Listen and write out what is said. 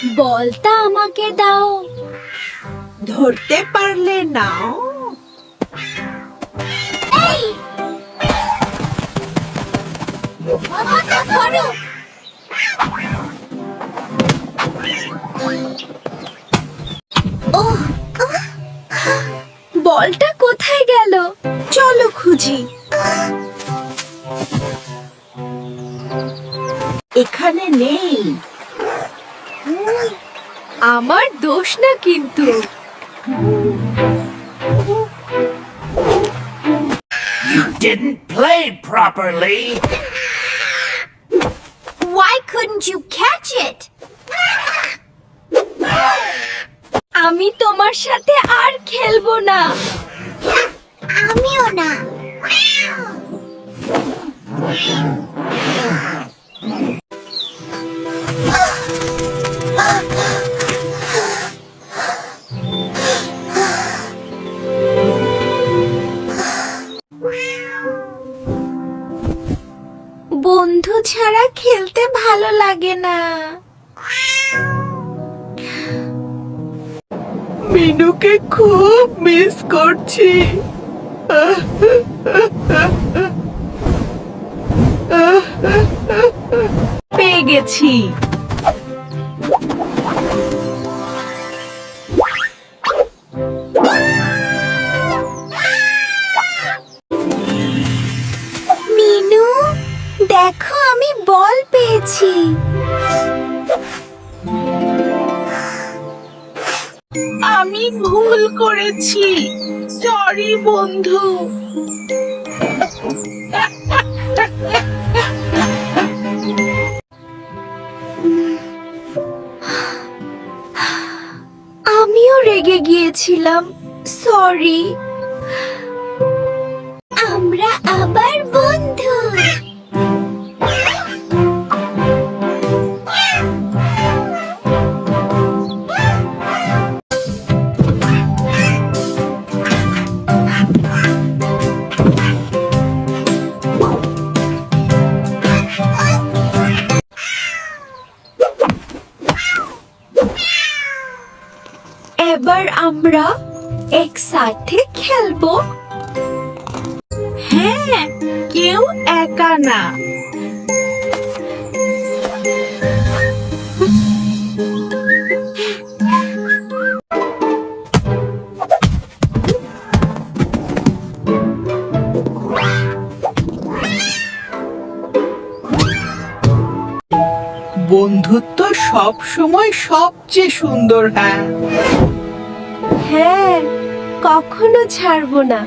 বলটা আমাকে দাও। ধরতে পারলে নাও। এই বলটা ধরো। ওহ, বলটা কোথায় গেল? চলো খুঁজি। এখানে নেই। আমার দোষ না কিন্তু। You didn't play properly. Why couldn't you catch it? আমি তোমার সাথে আর খেলবো না। আমিও না। বন্ধু ছাড়া খেলতে ভালো লাগে না। মিনুকে খুব মিস করছি। পেয়ে গেছি। মিনু, দেখো আমি বল পেয়েছি। আমি ভুল করেছি। সরি বন্ধু। আমিও রেগে গিয়েছিলাম। সরি। আমরা আবার বন্ধু। এবার আমরা একসাথে খেলবো। হ্যাঁ, কেউ একা না। বন্ধুত্ব সব সময় সবচেয়ে সুন্দর। হ্যাঁ, হ্যাঁ, কখনো ছাড়বো না।